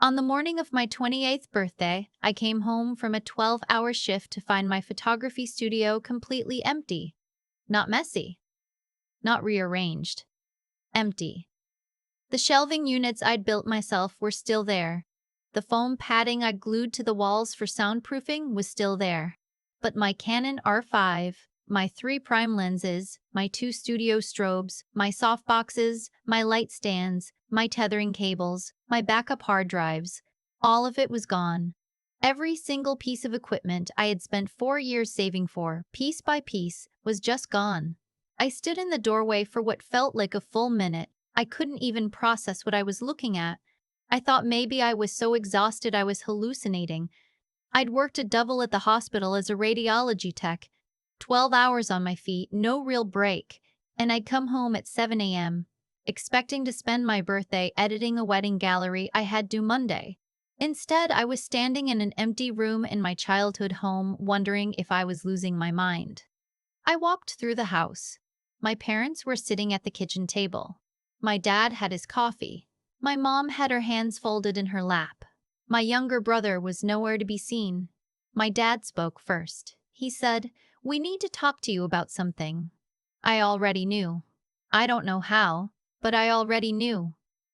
On the morning of my 28th birthday, I came home from a 12-hour shift to find my photography studio completely empty. Not messy, not rearranged. Empty. The shelving units I'd built myself were still there. The foam padding I'd glued to the walls for soundproofing was still there. But my Canon R5, my 3 prime lenses, my 2 studio strobes, my softboxes, my light stands, my tethering cables, my backup hard drives, all of it was gone. Every single piece of equipment I had spent 4 years saving for, piece by piece, was just gone. I stood in the doorway for what felt like a full minute. I couldn't even process what I was looking at. I thought maybe I was so exhausted I was hallucinating. I'd worked a double at the hospital as a radiology tech, 12 hours on my feet, no real break, and I'd come home at 7 a.m., expecting to spend my birthday editing a wedding gallery I had due Monday. Instead, I was standing in an empty room in my childhood home, wondering if I was losing my mind. I walked through the house. My parents were sitting at the kitchen table. My dad had his coffee. My mom had her hands folded in her lap. My younger brother was nowhere to be seen. My dad spoke first. He said, "We need to talk to you about something." I already knew. I don't know how, but I already knew.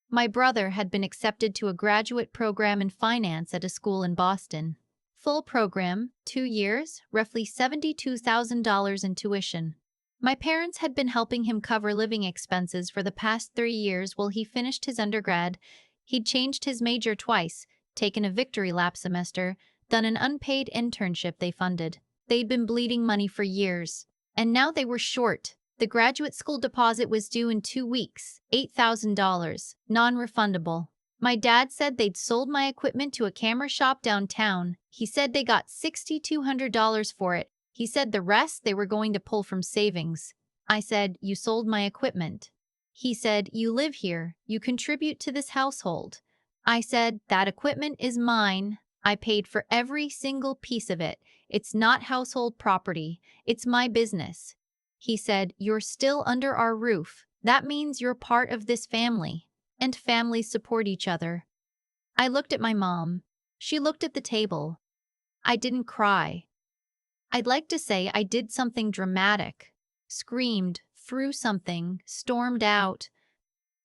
My brother had been accepted to a graduate program in finance at a school in Boston. Full program, 2 years, roughly $72,000 in tuition. My parents had been helping him cover living expenses for the past 3 years while he finished his undergrad. He'd changed his major twice, taken a victory lap semester, done an unpaid internship they funded. They'd been bleeding money for years, and now they were short. The graduate school deposit was due in 2 weeks, $8,000, non-refundable. My dad said they'd sold my equipment to a camera shop downtown. He said they got $6,200 for it. He said the rest they were going to pull from savings. I said, "You sold my equipment." He said, "You live here. You contribute to this household." I said, "That equipment is mine. I paid for every single piece of it. It's not household property. It's my business." He said, "You're still under our roof. That means you're part of this family. And families support each other." I looked at my mom. She looked at the table. I didn't cry. I'd like to say I did something dramatic, screamed, threw something, stormed out,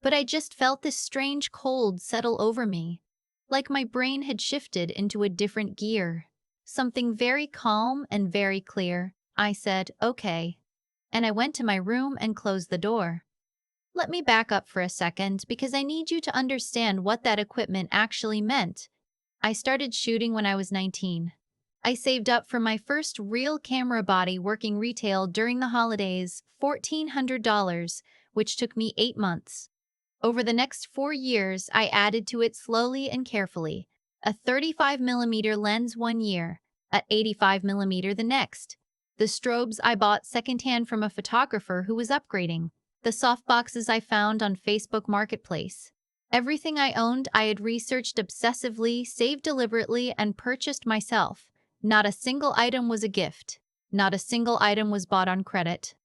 but I just felt this strange cold settle over me, like my brain had shifted into a different gear. Something very calm and very clear. I said, "Okay," and I went to my room and closed the door. Let me back up for a second because I need you to understand what that equipment actually meant. I started shooting when I was 19. I saved up for my first real camera body working retail during the holidays, $1,400, which took me 8 months. Over the next 4 years, I added to it slowly and carefully. A 35mm lens 1 year, a 85mm the next. The strobes I bought secondhand from a photographer who was upgrading. The softboxes I found on Facebook Marketplace. Everything I owned I had researched obsessively, saved deliberately, and purchased myself. Not a single item was a gift. Not a single item was bought on credit.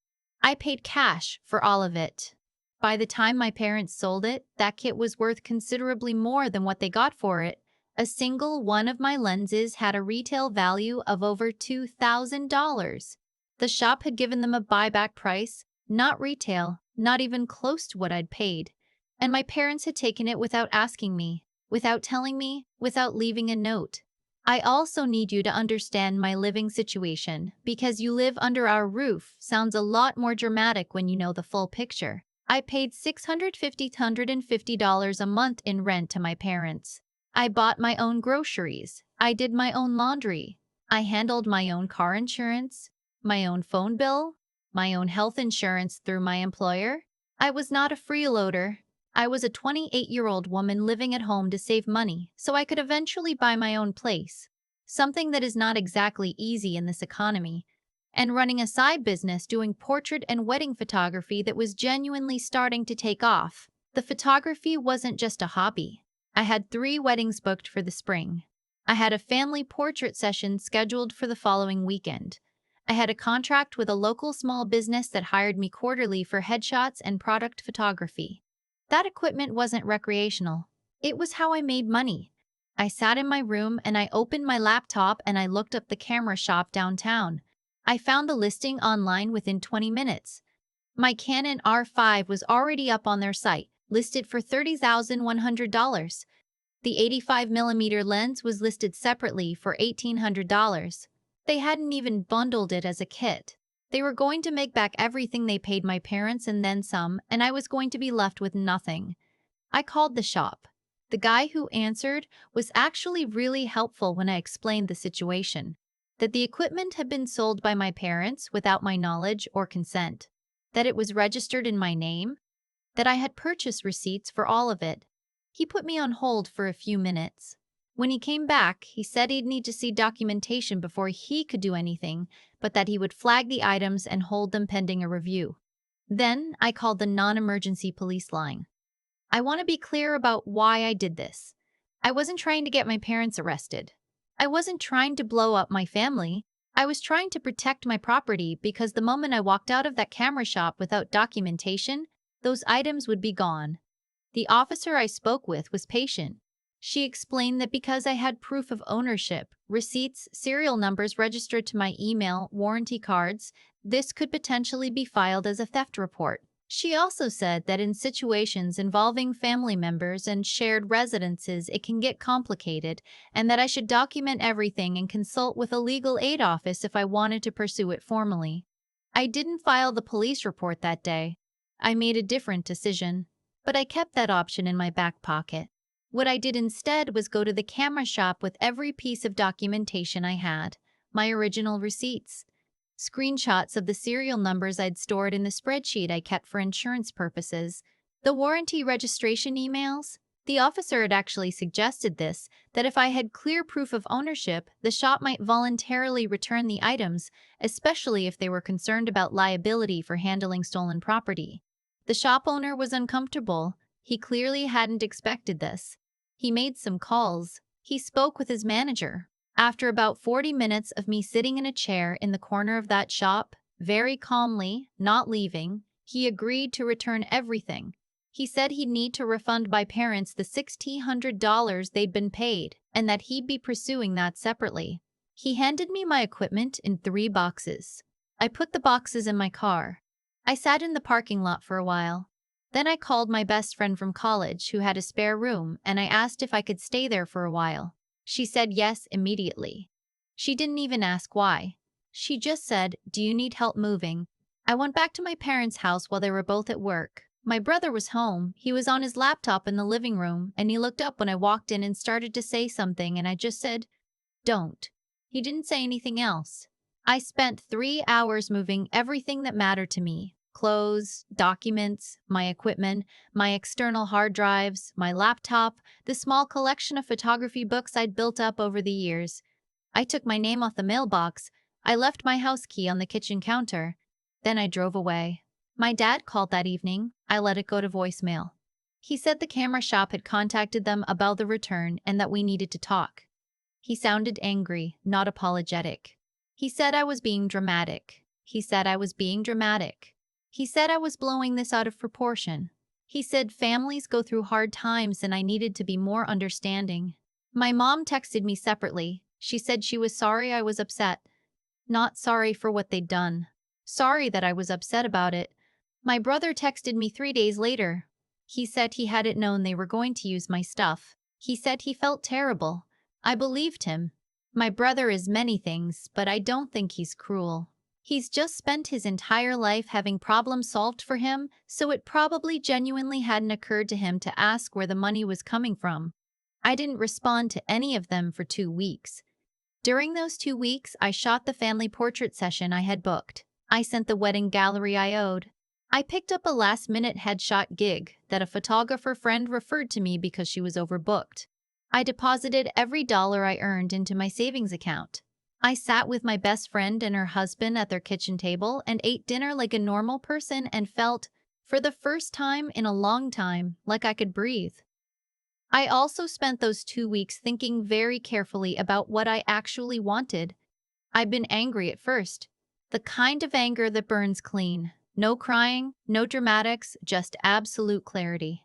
I paid cash for all of it. By the time my parents sold it, that kit was worth considerably more than what they got for it. A single one of my lenses had a retail value of over $2,000. The shop had given them a buyback price, not retail, not even close to what I'd paid. And my parents had taken it without asking me, without telling me, without leaving a note. I also need you to understand my living situation, because "you live under our roof" sounds a lot more dramatic when you know the full picture. I paid $650 a month in rent to my parents. I bought my own groceries. I did my own laundry. I handled my own car insurance, my own phone bill, my own health insurance through my employer. I was not a freeloader. I was a 28-year-old woman living at home to save money so I could eventually buy my own place, something that is not exactly easy in this economy, and running a side business doing portrait and wedding photography that was genuinely starting to take off. The photography wasn't just a hobby. I had 3 weddings booked for the spring. I had a family portrait session scheduled for the following weekend. I had a contract with a local small business that hired me quarterly for headshots and product photography. That equipment wasn't recreational. It was how I made money. I sat in my room and I opened my laptop and I looked up the camera shop downtown. I found the listing online within 20 minutes. My Canon R5 was already up on their site, listed for $30,100. The 85mm lens was listed separately for $1,800. They hadn't even bundled it as a kit. They were going to make back everything they paid my parents and then some, and I was going to be left with nothing. I called the shop. The guy who answered was actually really helpful when I explained the situation. That the equipment had been sold by my parents without my knowledge or consent. That it was registered in my name. That I had purchase receipts for all of it. He put me on hold for a few minutes. When he came back, he said he'd need to see documentation before he could do anything, but that he would flag the items and hold them pending a review. Then I called the non-emergency police line. I want to be clear about why I did this. I wasn't trying to get my parents arrested. I wasn't trying to blow up my family. I was trying to protect my property because the moment I walked out of that camera shop without documentation, those items would be gone. The officer I spoke with was patient. She explained that because I had proof of ownership, receipts, serial numbers registered to my email, warranty cards, this could potentially be filed as a theft report. She also said that in situations involving family members and shared residences, it can get complicated, and that I should document everything and consult with a legal aid office if I wanted to pursue it formally. I didn't file the police report that day. I made a different decision, but I kept that option in my back pocket. What I did instead was go to the camera shop with every piece of documentation I had, my original receipts, screenshots of the serial numbers I'd stored in the spreadsheet I kept for insurance purposes, the warranty registration emails. The officer had actually suggested this, that if I had clear proof of ownership, the shop might voluntarily return the items, especially if they were concerned about liability for handling stolen property. The shop owner was uncomfortable. He clearly hadn't expected this. He made some calls. He spoke with his manager. After about 40 minutes of me sitting in a chair in the corner of that shop, very calmly, not leaving, he agreed to return everything. He said he'd need to refund my parents the $1,600 they'd been paid, and that he'd be pursuing that separately. He handed me my equipment in 3 boxes. I put the boxes in my car. I sat in the parking lot for a while. Then I called my best friend from college who had a spare room, and I asked if I could stay there for a while. She said yes immediately. She didn't even ask why. She just said, "Do you need help moving?" I went back to my parents' house while they were both at work. My brother was home. He was on his laptop in the living room, and he looked up when I walked in and started to say something, and I just said, "Don't." He didn't say anything else. I spent 3 hours moving everything that mattered to me. Clothes, documents, my equipment, my external hard drives, my laptop, the small collection of photography books I'd built up over the years. I took my name off the mailbox. I left my house key on the kitchen counter. Then I drove away. My dad called that evening. I let it go to voicemail. He said the camera shop had contacted them about the return and that we needed to talk. He sounded angry, not apologetic. He said I was being dramatic. He said I was being dramatic. He said I was blowing this out of proportion. He said families go through hard times and I needed to be more understanding. My mom texted me separately. She said she was sorry I was upset. Not sorry for what they'd done. Sorry that I was upset about it. My brother texted me 3 days later. He said he hadn't known they were going to use my stuff. He said he felt terrible. I believed him. My brother is many things, but I don't think he's cruel. He's just spent his entire life having problems solved for him, so it probably genuinely hadn't occurred to him to ask where the money was coming from. I didn't respond to any of them for 2 weeks. During those 2 weeks, I shot the family portrait session I had booked. I sent the wedding gallery I owed. I picked up a last-minute headshot gig that a photographer friend referred to me because she was overbooked. I deposited every dollar I earned into my savings account. I sat with my best friend and her husband at their kitchen table and ate dinner like a normal person and felt, for the first time in a long time, like I could breathe. I also spent those 2 weeks thinking very carefully about what I actually wanted. I'd been angry at first. The kind of anger that burns clean. No crying, no dramatics, just absolute clarity.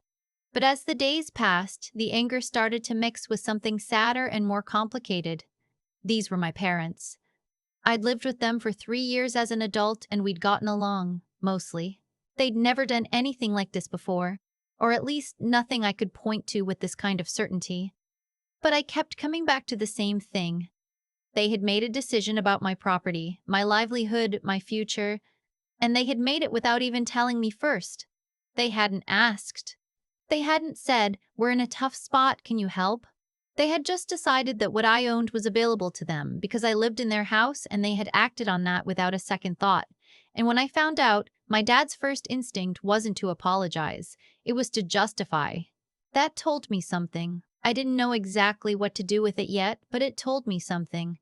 But as the days passed, the anger started to mix with something sadder and more complicated. These were my parents. I'd lived with them for 3 years as an adult and we'd gotten along, mostly. They'd never done anything like this before, or at least nothing I could point to with this kind of certainty. But I kept coming back to the same thing. They had made a decision about my property, my livelihood, my future, and they had made it without even telling me first. They hadn't asked. They hadn't said, "We're in a tough spot, can you help?" They had just decided that what I owned was available to them because I lived in their house and they had acted on that without a second thought. And when I found out, my dad's first instinct wasn't to apologize, it was to justify. That told me something. I didn't know exactly what to do with it yet, but it told me something.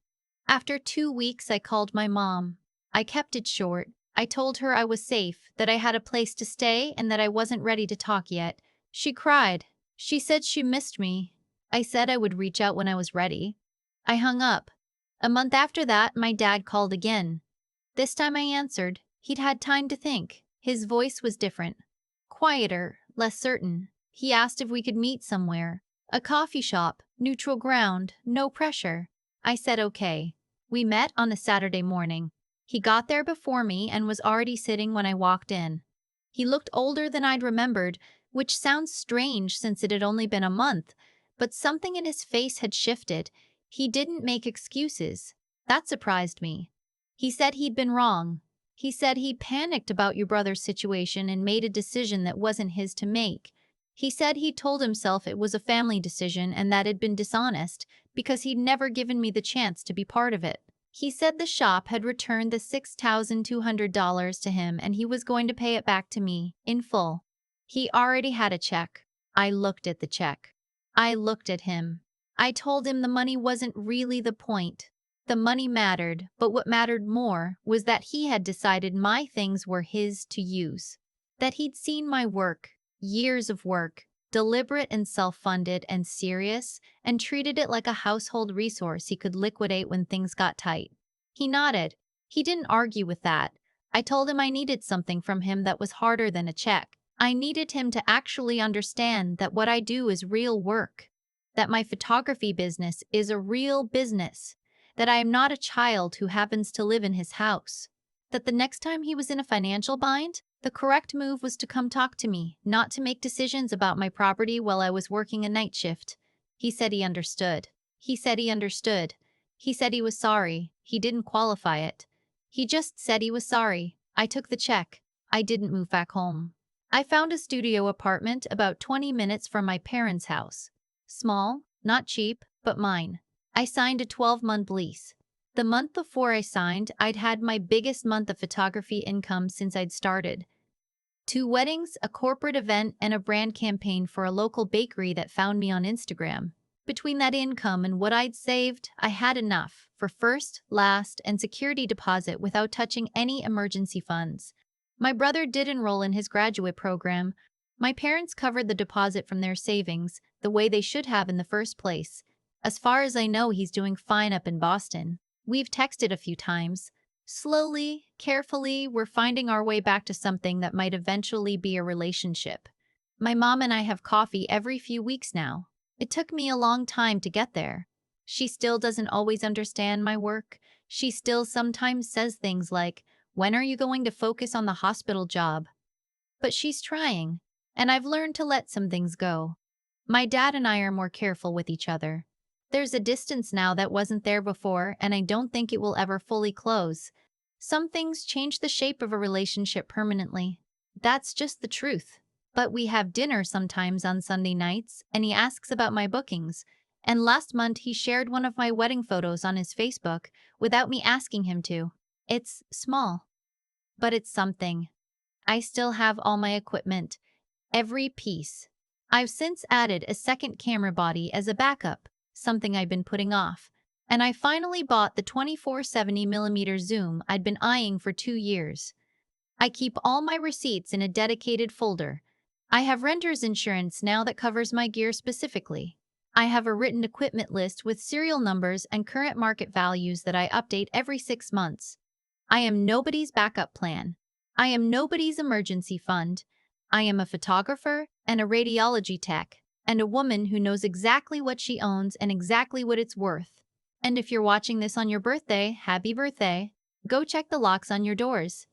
After 2 weeks, I called my mom. I kept it short. I told her I was safe, that I had a place to stay, and that I wasn't ready to talk yet. She cried. She said she missed me. I said I would reach out when I was ready. I hung up. A month after that, my dad called again. This time I answered. He'd had time to think. His voice was different. Quieter, less certain. He asked if we could meet somewhere. A coffee shop, neutral ground, no pressure. I said okay. We met on a Saturday morning. He got there before me and was already sitting when I walked in. He looked older than I'd remembered, which sounds strange since it had only been a month, but something in his face had shifted. He didn't make excuses. That surprised me. He said he'd been wrong. He said he panicked about your brother's situation and made a decision that wasn't his to make. He said he told himself it was a family decision and that it'd been dishonest because he'd never given me the chance to be part of it. He said the shop had returned the $6,200 to him and he was going to pay it back to me, in full. He already had a check. I looked at the check. I looked at him. I told him the money wasn't really the point. The money mattered, but what mattered more was that he had decided my things were his to use. That he'd seen my work, years of work, deliberate and self-funded and serious, and treated it like a household resource he could liquidate when things got tight. He nodded. He didn't argue with that. I told him I needed something from him that was harder than a check. I needed him to actually understand that what I do is real work, that my photography business is a real business, that I am not a child who happens to live in his house, that the next time he was in a financial bind, the correct move was to come talk to me, not to make decisions about my property while I was working a night shift. He said he understood. He said he understood. He said he was sorry. He didn't qualify it. He just said he was sorry. I took the check. I didn't move back home. I found a studio apartment about 20 minutes from my parents' house. Small, not cheap, but mine. I signed a 12-month lease. The month before I signed, I'd had my biggest month of photography income since I'd started. 2 weddings, a corporate event, and a brand campaign for a local bakery that found me on Instagram. Between that income and what I'd saved, I had enough for first, last, and security deposit without touching any emergency funds. My brother did enroll in his graduate program. My parents covered the deposit from their savings, the way they should have in the first place. As far as I know, he's doing fine up in Boston. We've texted a few times. Slowly, carefully, we're finding our way back to something that might eventually be a relationship. My mom and I have coffee every few weeks now. It took me a long time to get there. She still doesn't always understand my work. She still sometimes says things like, "When are you going to focus on the hospital job?" But she's trying, and I've learned to let some things go. My dad and I are more careful with each other. There's a distance now that wasn't there before, and I don't think it will ever fully close. Some things change the shape of a relationship permanently. That's just the truth. But we have dinner sometimes on Sunday nights, and he asks about my bookings. And last month he shared one of my wedding photos on his Facebook without me asking him to. It's small, but it's something. I still have all my equipment, every piece. I've since added a second camera body as a backup, something I've been putting off. And I finally bought the 24-70mm zoom I'd been eyeing for 2 years. I keep all my receipts in a dedicated folder. I have renter's insurance now that covers my gear specifically. I have a written equipment list with serial numbers and current market values that I update every 6 months. I am nobody's backup plan. I am nobody's emergency fund. I am a photographer, and a radiology tech, and a woman who knows exactly what she owns and exactly what it's worth. And if you're watching this on your birthday, happy birthday! Go check the locks on your doors.